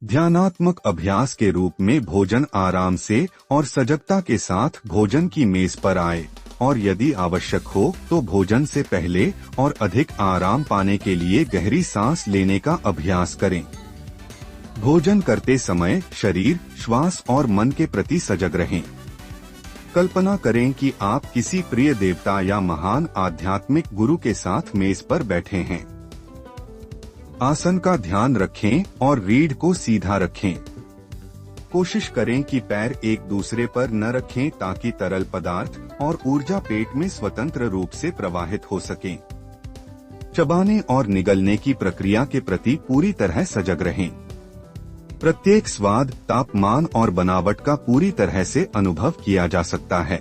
ध्यानात्मक अभ्यास के रूप में भोजन आराम से और सजगता के साथ भोजन की मेज पर आए और यदि आवश्यक हो तो भोजन से पहले और अधिक आराम पाने के लिए गहरी सांस लेने का अभ्यास करें। भोजन करते समय शरीर, श्वास और मन के प्रति सजग रहें। कल्पना करें कि आप किसी प्रिय देवता या महान आध्यात्मिक गुरु के साथ मेज पर बैठे हैं। आसन का ध्यान रखें और रीढ़ को सीधा रखें। कोशिश करें कि पैर एक दूसरे पर न रखें ताकि तरल पदार्थ और ऊर्जा पेट में स्वतंत्र रूप से प्रवाहित हो सके। चबाने और निगलने की प्रक्रिया के प्रति पूरी तरह सजग रहें। प्रत्येक स्वाद, तापमान और बनावट का पूरी तरह से अनुभव किया जा सकता है।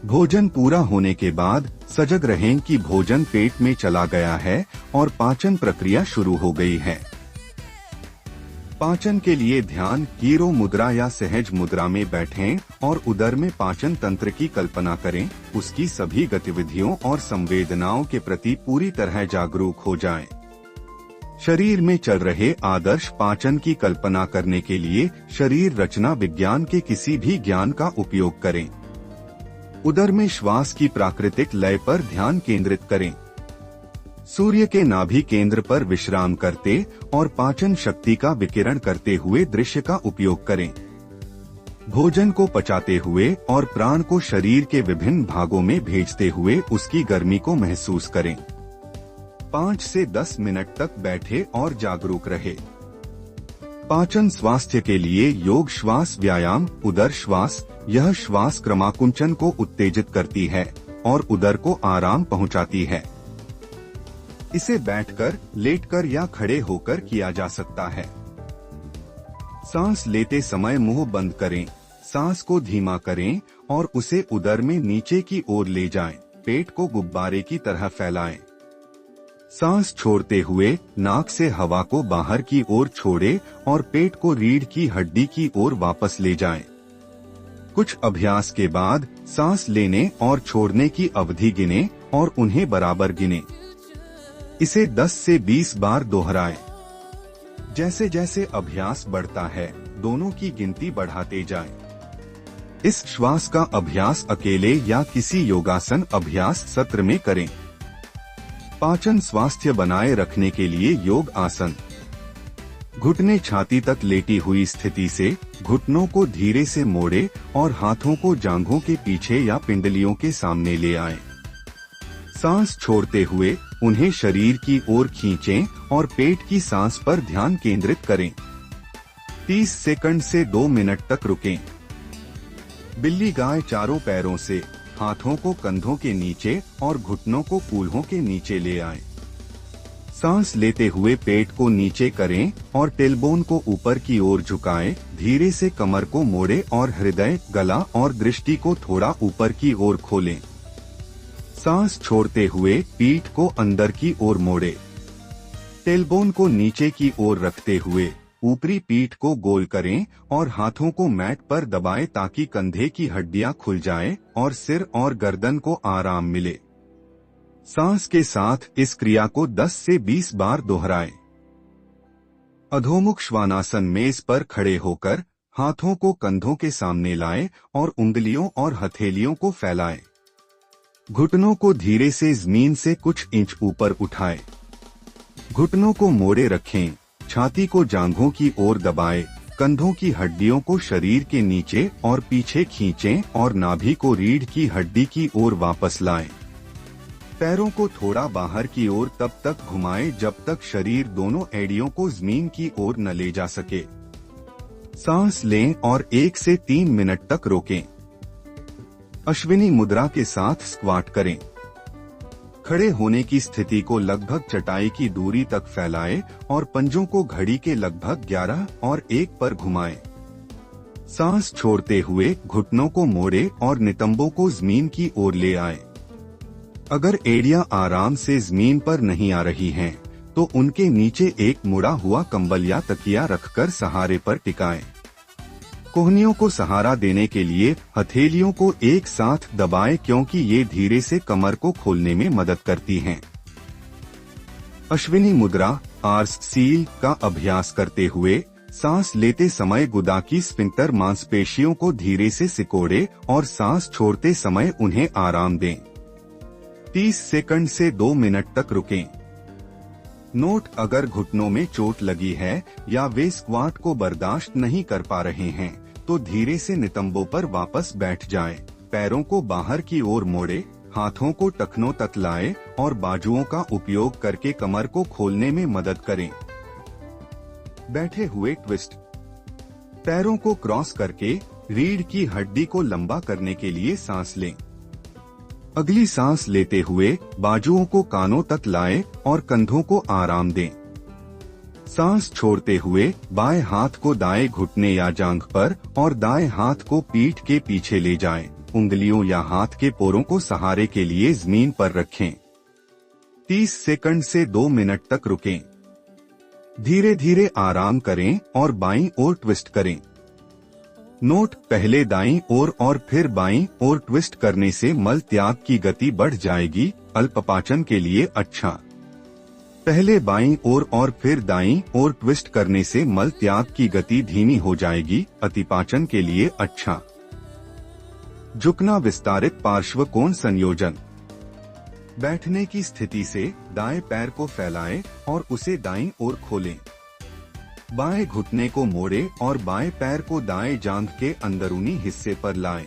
भोजन पूरा होने के बाद सजग रहें कि भोजन पेट में चला गया है और पाचन प्रक्रिया शुरू हो गई है। पाचन के लिए ध्यान कीरो मुद्रा या सहज मुद्रा में बैठें और उदर में पाचन तंत्र की कल्पना करें। उसकी सभी गतिविधियों और संवेदनाओं के प्रति पूरी तरह जागरूक हो जाएं। शरीर में चल रहे आदर्श पाचन की कल्पना करने के लिए शरीर रचना विज्ञान के किसी भी ज्ञान का उपयोग करें। उदर में श्वास की प्राकृतिक लय पर ध्यान केंद्रित करें। सूर्य के नाभि केंद्र पर विश्राम करते और पाचन शक्ति का विकिरण करते हुए दृश्य का उपयोग करें। भोजन को पचाते हुए और प्राण को शरीर के विभिन्न भागों में भेजते हुए उसकी गर्मी को महसूस करें। 5 से 10 मिनट तक बैठे और जागरूक रहे। पाचन स्वास्थ्य के लिए योग श्वास व्यायाम उदर श्वास, यह श्वास क्रमाकुंचन को उत्तेजित करती है और उदर को आराम पहुंचाती है। इसे बैठकर, लेटकर या खड़े होकर किया जा सकता है। सांस लेते समय मुंह बंद करें, सांस को धीमा करें और उसे उदर में नीचे की ओर ले जाएं। पेट को गुब्बारे की तरह फैलाएं। सांस छोड़ते हुए नाक से हवा को बाहर की ओर छोड़ें और पेट को रीढ़ की हड्डी की ओर वापस ले जाएं। कुछ अभ्यास के बाद सांस लेने और छोड़ने की अवधि गिनें और उन्हें बराबर गिनें। इसे 10 से 20 बार दोहराएं। जैसे जैसे अभ्यास बढ़ता है, दोनों की गिनती बढ़ाते जाएं। इस श्वास का अभ्यास अकेले या किसी योगासन अभ्यास सत्र में करें। पाचन स्वास्थ्य बनाए रखने के लिए योग आसन। घुटने छाती तक लेटी हुई स्थिति से घुटनों को धीरे से मोड़े और हाथों को जांघों के पीछे या पिंडलियों के सामने ले आएं। सांस छोड़ते हुए उन्हें शरीर की ओर खींचें और पेट की सांस पर ध्यान केंद्रित करें। 30 सेकंड से 2 मिनट तक रुकें। बिल्ली गाय चारों पैरों से हाथों को कंधों के नीचे और घुटनों को कूल्हों के नीचे ले आएं। सांस लेते हुए पेट को नीचे करें और टेलबोन को ऊपर की ओर झुकाएं। धीरे से कमर को मोड़ें और हृदय, गला और दृष्टि को थोड़ा ऊपर की ओर खोलें। सांस छोड़ते हुए पीठ को अंदर की ओर मोड़ें। टेलबोन को नीचे की ओर रखते हुए ऊपरी पीठ को गोल करें और हाथों को मैट पर दबाएं ताकि कंधे की हड्डियां खुल जाएं और सिर और गर्दन को आराम मिले। सांस के साथ इस क्रिया को 10 से 20 बार दोहराएं। अधोमुख श्वानासन मेज पर खड़े होकर हाथों को कंधों के सामने लाएं और उंगलियों और हथेलियों को फैलाएं। घुटनों को धीरे से जमीन से कुछ इंच ऊपर उठाएं। घुटनों को मोड़े रखें। छाती को जांघों की ओर दबाएं। कंधों की हड्डियों को शरीर के नीचे और पीछे खींचें और नाभि को रीढ़ की हड्डी की ओर वापस लाएं। पैरों को थोड़ा बाहर की ओर तब तक घुमाएं जब तक शरीर दोनों एड़ियों को जमीन की ओर न ले जा सके। सांस लें और 1 से 3 मिनट तक रोकें। अश्विनी मुद्रा के साथ स्क्वाट करें। खड़े होने की स्थिति को लगभग चटाई की दूरी तक फैलाएं और पंजों को घड़ी के लगभग 11 और 1 पर घुमाएं। सांस छोड़ते हुए घुटनों को मोड़ें और नितंबों को जमीन की ओर ले आएं। अगर एड़ियां आराम से जमीन पर नहीं आ रही हैं, तो उनके नीचे एक मुड़ा हुआ कंबल या तकिया रखकर सहारे पर टिकाएं। कोहनियों को सहारा देने के लिए हथेलियों को एक साथ दबाएं क्योंकि ये धीरे से कमर को खोलने में मदद करती हैं। अश्विनी मुद्रा आर्स सील का अभ्यास करते हुए सांस लेते समय गुदा की स्फिंक्टर मांसपेशियों को धीरे से सिकोड़े और सांस छोड़ते समय उन्हें आराम दें। 30 सेकंड से 2 मिनट तक रुकें। नोट: अगर घुटनों में चोट लगी है या वे स्क्वाट को बर्दाश्त नहीं कर पा रहे हैं तो धीरे से नितंबों पर वापस बैठ जाएं। पैरों को बाहर की ओर मोड़े, हाथों को टखनों तक लाएं और बाजुओं का उपयोग करके कमर को खोलने में मदद करें। बैठे हुए ट्विस्ट: पैरों को क्रॉस करके रीढ़ की हड्डी को लंबा करने के लिए सांस लें। अगली सांस लेते हुए बाजुओं को कानों तक लाएं और कंधों को आराम दें। सांस छोड़ते हुए बाएं हाथ को दाएं घुटने या जांघ पर और दाएं हाथ को पीठ के पीछे ले जाएं। उंगलियों या हाथ के पोरों को सहारे के लिए जमीन पर रखें। 30 सेकंड से 2 मिनट तक रुकें। धीरे धीरे आराम करें और बाईं ओर ट्विस्ट करें। नोट: पहले दाईं ओर और फिर बाईं ओर ट्विस्ट करने से मल त्याग की गति बढ़ जाएगी, अल्पपाचन के लिए अच्छा। पहले बाईं ओर और फिर दाईं ओर ट्विस्ट करने से मल त्याग की गति धीमी हो जाएगी, अतिपाचन के लिए अच्छा। झुकना विस्तारित पार्श्व कोण संयोजन: बैठने की स्थिति से दाएं पैर को फैलाएं और उसे दाईं ओर खोलें। बाएं घुटने को मोड़े और बाएं पैर को दाएं जांघ के अंदरूनी हिस्से पर लाएं।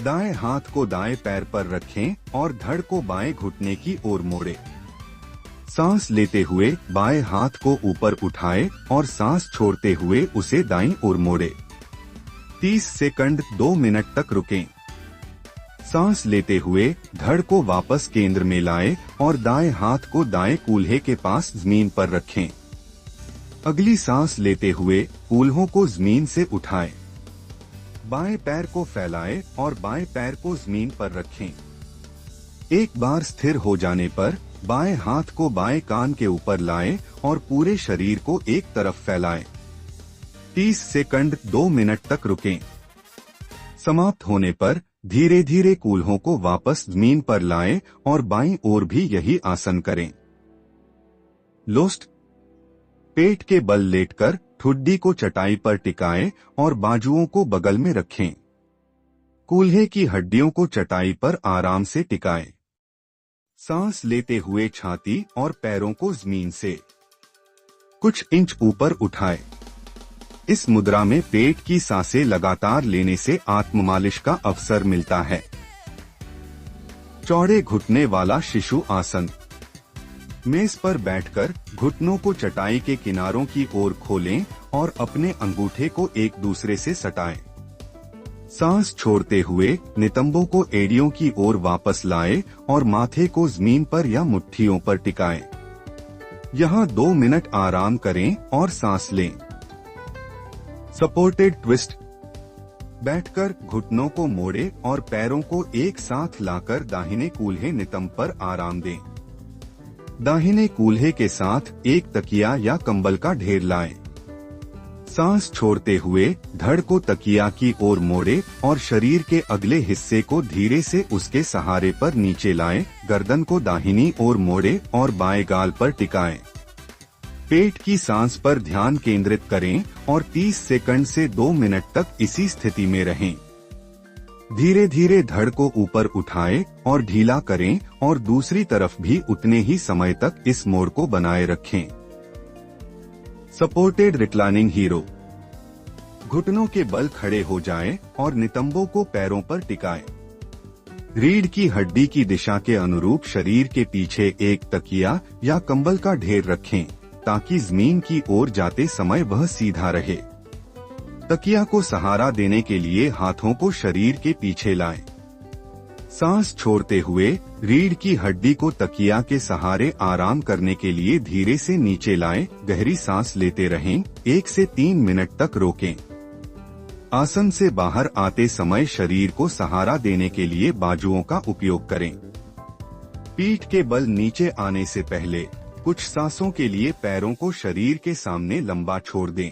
दाएं हाथ को दाएं पैर पर रखें और धड़ को बाएं घुटने की ओर मोड़े। सांस लेते हुए बाएं हाथ को ऊपर उठाएं और सांस छोड़ते हुए उसे दाईं ओर मोड़े। 30 सेकंड 2 मिनट तक रुकें। सांस लेते हुए धड़ को वापस केंद्र में लाएं और दाएं हाथ को दाएं कूल्हे के पास जमीन पर रखें। अगली सांस लेते हुए कूल्हों को जमीन से उठाएं। बाएं पैर को फैलाएं और बाएं पैर को जमीन पर रखें। एक बार स्थिर हो जाने पर बाएं हाथ को बाएं कान के ऊपर लाएं और पूरे शरीर को एक तरफ फैलाएं। 30 सेकंड 2 मिनट तक रुकें। समाप्त होने पर धीरे धीरे कूल्हों को वापस जमीन पर लाएं और बाईं ओर भी यही आसन करें। लोस्ट: पेट के बल लेटकर ठुड्डी को चटाई पर टिकाएं और बाजुओं को बगल में रखें। कूल्हे की हड्डियों को चटाई पर आराम से टिकाएं। सांस लेते हुए छाती और पैरों को जमीन से कुछ इंच ऊपर उठाएं। इस मुद्रा में पेट की सांसें लगातार लेने से आत्ममालिश का अवसर मिलता है। चौड़े घुटने वाला शिशु आसन: मेज पर बैठकर घुटनों को चटाई के किनारों की ओर खोलें और अपने अंगूठे को एक दूसरे से सटाएं। सांस छोड़ते हुए नितंबों को एड़ियों की ओर वापस लाएं और माथे को जमीन पर या मुट्ठियों पर टिकाएं। यहाँ 2 मिनट आराम करें और सांस लें। सपोर्टेड ट्विस्ट: बैठकर घुटनों को मोड़े और पैरों को एक साथ लाकर दाहिने कूल्हे नितंब पर आराम दें। दाहिने कूल्हे के साथ एक तकिया या कंबल का ढेर लाएं। सांस छोड़ते हुए धड़ को तकिया की ओर मोड़े और शरीर के अगले हिस्से को धीरे से उसके सहारे पर नीचे लाएं। गर्दन को दाहिनी ओर मोड़े और बाएं गाल पर टिकाएं। पेट की सांस पर ध्यान केंद्रित करें और 30 सेकंड से 2 मिनट तक इसी स्थिति में रहें। धीरे धीरे धड़ को ऊपर उठाएं और ढीला करें और दूसरी तरफ भी उतने ही समय तक इस मोड़ को बनाए रखें। सपोर्टेड रिक्लाइनिंग हीरो: घुटनों के बल खड़े हो जाएं और नितंबों को पैरों पर टिकाएं। रीढ़ की हड्डी की दिशा के अनुरूप शरीर के पीछे एक तकिया या कंबल का ढेर रखें ताकि जमीन की ओर जाते समय वह सीधा रहे। तकिया को सहारा देने के लिए हाथों को शरीर के पीछे लाएं। सांस छोड़ते हुए रीढ़ की हड्डी को तकिया के सहारे आराम करने के लिए धीरे से नीचे लाएं। गहरी सांस लेते रहें। 1 से 3 मिनट तक रोकें। आसन से बाहर आते समय शरीर को सहारा देने के लिए बाजुओं का उपयोग करें। पीठ के बल नीचे आने से पहले कुछ सांसों के लिए पैरों को शरीर के सामने लंबा छोड़ दें।